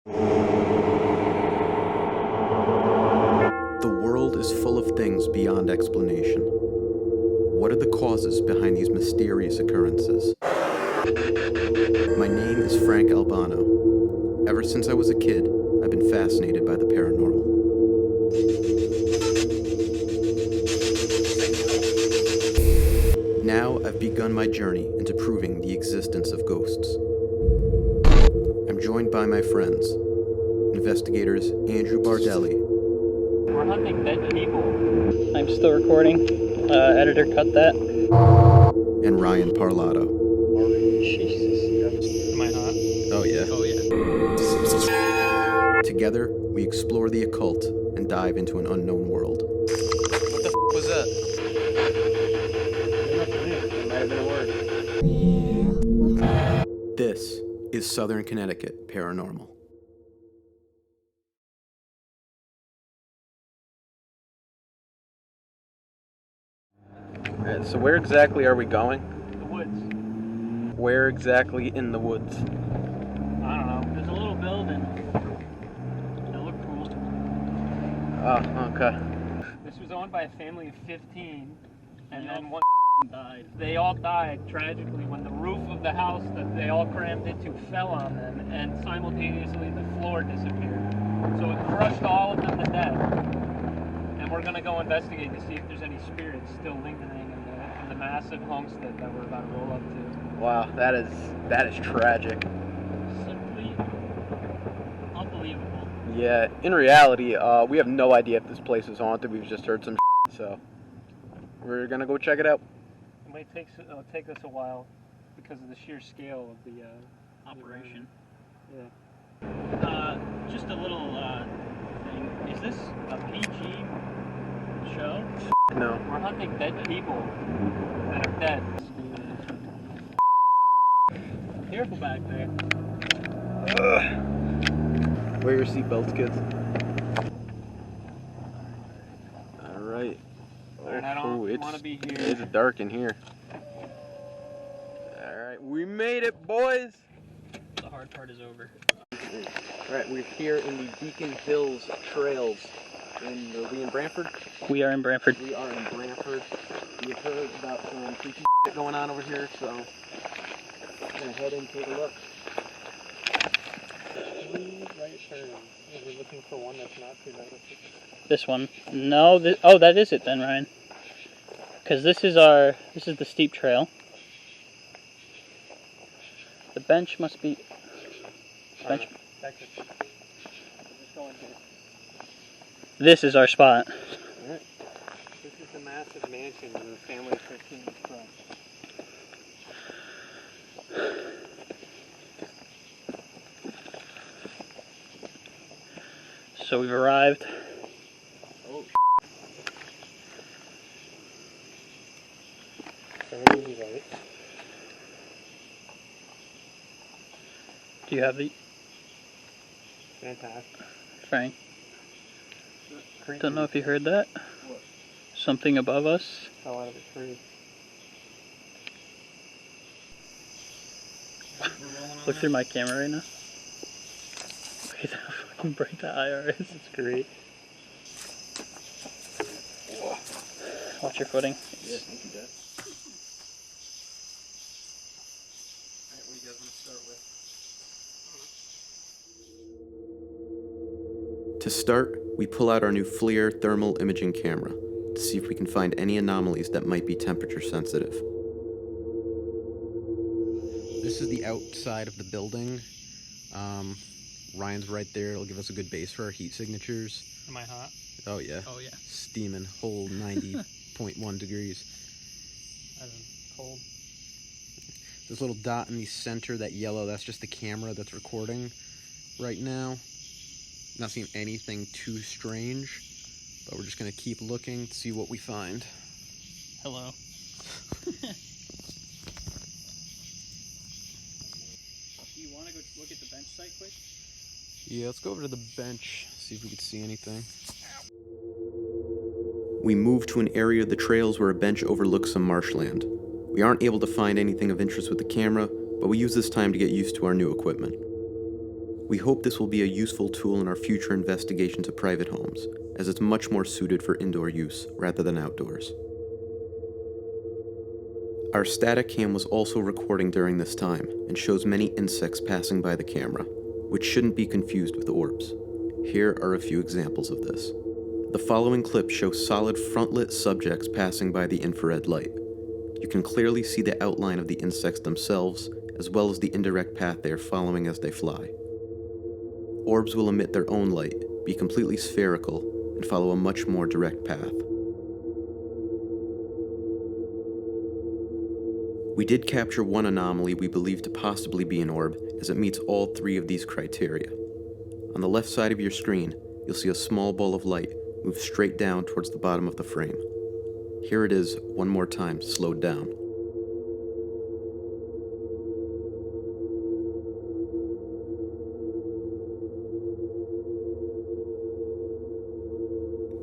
The world is full of things beyond explanation. What are the causes behind these mysterious occurrences? My name is Frank Albano. Ever since I was a kid, I've been fascinated by the paranormal. Now I've begun my journey into proving the existence of ghosts. I'm joined by my friends, investigators Andrew Bardelli. We're hunting dead people. I'm still recording. Editor, cut that. And Ryan Parlato. Jesus. Am I hot? Oh yeah. Oh yeah. Together, we explore the occult and dive into an unknown world. What the was that? It might have been a word. This is Southern Connecticut Paranormal. Alright, so where exactly are we going? The woods. Where exactly in the woods? I don't know. There's a little building. That looked cool. Oh, okay. This was owned by a family of 15, and then one died. They all died tragically when the roof of the house that they all crammed into fell on them, and simultaneously the floor disappeared. So it crushed all of them to death. And we're gonna go investigate to see if there's any spirits still lingering in the massive homestead that we're about to roll up to. Wow, that is tragic. Simply unbelievable. Yeah, in reality, we have no idea if this place is haunted. We've just heard some shit, so we're gonna go check it out. It might take us a while because of the sheer scale of the operation. Yeah. Just a little thing. Is this a PG show? No. We're hunting dead people that are dead. Careful back there. Wear your seatbelts, kids. Alright. And I don't want to be here. It's dark in here. Alright, we made it, boys! The hard part is over. Alright, we're here in the Beacon Hills Trails. Are we in Brantford? We are in Brantford. We are in Brantford. We've heard about some freaky shit going on over here, so we're gonna head and take a look. 3 right turns. We're looking for one that's not too noticeable. This one? No. Oh, that is it then, Ryan. Because this is the steep trail. The bench must be. Bench. This is our spot. Alright. This is the massive mansion in the family 15 front. So we've arrived. Oh, right. Do you have the... fantastic. Frank? Don't know if you heard that. What? Something above us. Fell out of a tree. Look through my camera right now. Look at how fucking bright the IR is. It's great. Watch your footing. Yeah, thank you, Dad. Alright, what do you guys want to start with? To start, we pull out our new FLIR thermal imaging camera to see if we can find any anomalies that might be temperature sensitive. This is the outside of the building. Ryan's right there. It'll give us a good base for our heat signatures. Am I hot? Oh yeah. Oh yeah. Steaming, whole 90.1 degrees. I'm cold. This little dot in the center, that yellow, that's just the camera that's recording right now. Not seeing anything too strange, but we're just going to keep looking to see what we find. Hello. Do you want to go look at the bench site quick? Yeah, let's go over to the bench, see if we can see anything. We move to an area of the trails where a bench overlooks some marshland. We aren't able to find anything of interest with the camera, but we use this time to get used to our new equipment. We hope this will be a useful tool in our future investigations of private homes, as it's much more suited for indoor use rather than outdoors. Our static cam was also recording during this time and shows many insects passing by the camera, which shouldn't be confused with orbs. Here are a few examples of this. The following clips show solid front-lit subjects passing by the infrared light. You can clearly see the outline of the insects themselves, as well as the indirect path they are following as they fly. Orbs will emit their own light, be completely spherical, and follow a much more direct path. We did capture one anomaly we believe to possibly be an orb, as it meets all three of these criteria. On the left side of your screen, you'll see a small ball of light move straight down towards the bottom of the frame. Here it is, one more time, slowed down.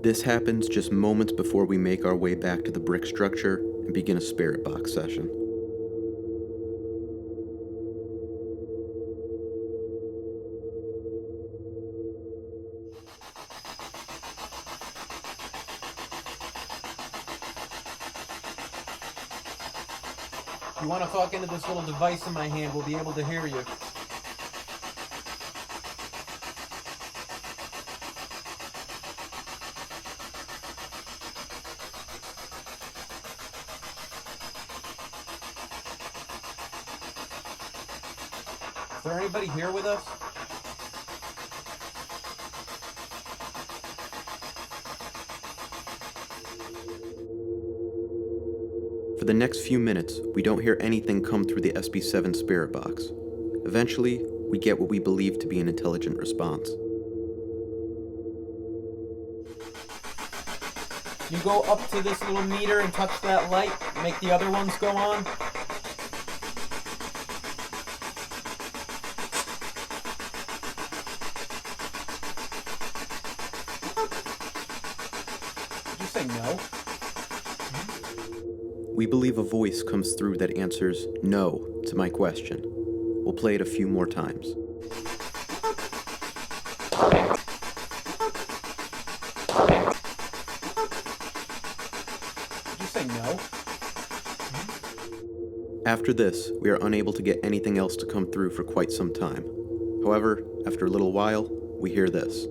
This happens just moments before we make our way back to the brick structure and begin a spirit box session. If you want to talk into this little device in my hand, we'll be able to hear you. Is there anybody here with us? For the next few minutes, we don't hear anything come through the SB7 spirit box. Eventually, we get what we believe to be an intelligent response. You go up to this little meter and touch that light, make the other ones go on. Did you say no? We believe a voice comes through that answers no to my question. We'll play it a few more times. Did you say no? After this, we are unable to get anything else to come through for quite some time. However, after a little while, we hear this.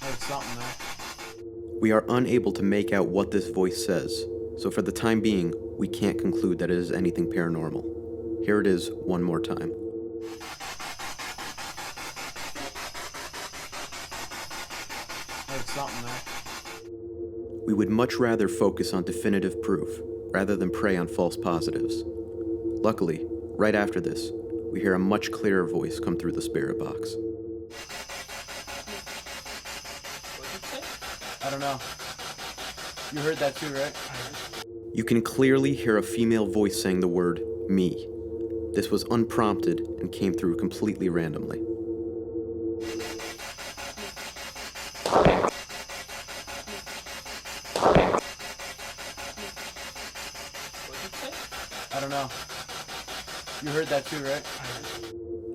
Heard something there. We are unable to make out what this voice says, so for the time being, we can't conclude that it is anything paranormal. Here it is one more time. Heard something there. We would much rather focus on definitive proof, rather than prey on false positives. Luckily, right after this, we hear a much clearer voice come through the spirit box. I don't know. You heard that too, right? You can clearly hear a female voice saying the word, me. This was unprompted and came through completely randomly. I don't know. You heard that too, right?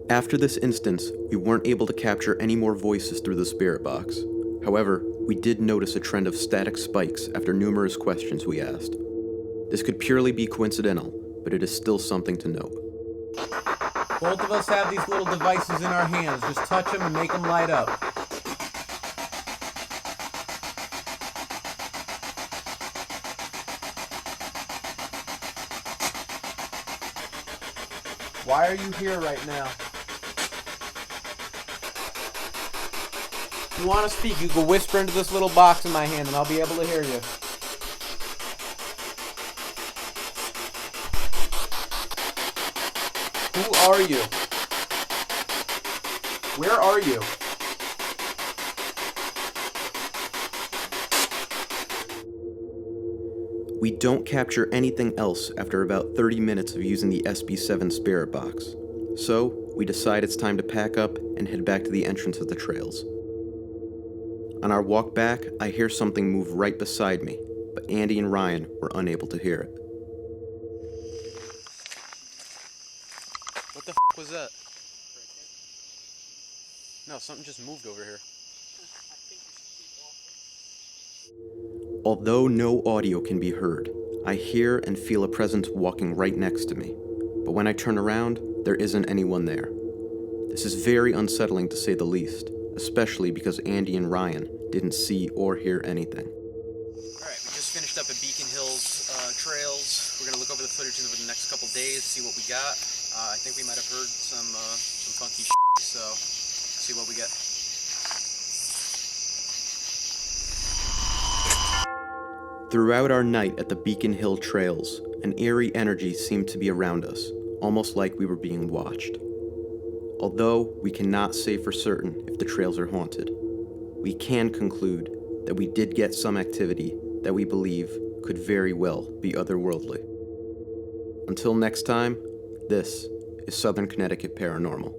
After this instance, we weren't able to capture any more voices through the spirit box. However, we did notice a trend of static spikes after numerous questions we asked. This could purely be coincidental, but it is still something to note. Both of us have these little devices in our hands. Just touch them and make them light up. Why are you here right now? If you want to speak, you can whisper into this little box in my hand and I'll be able to hear you. Who are you? Where are you? We don't capture anything else after about 30 minutes of using the SB7 spirit box. So, we decide it's time to pack up and head back to the entrance of the trails. On our walk back, I hear something move right beside me, but Andy and Ryan were unable to hear it. What the was that? No, something just moved over here. Although no audio can be heard, I hear and feel a presence walking right next to me. But when I turn around, there isn't anyone there. This is very unsettling to say the least, especially because Andy and Ryan didn't see or hear anything. Alright, we just finished up at Beacon Hills Trails. We're going to look over the footage over the next couple days, see what we got. I think we might have heard some funky shit, so see what we get. Throughout our night at the Beacon Hill Trails, an eerie energy seemed to be around us, almost like we were being watched. Although we cannot say for certain if the trails are haunted, we can conclude that we did get some activity that we believe could very well be otherworldly. Until next time, this is Southern Connecticut Paranormal.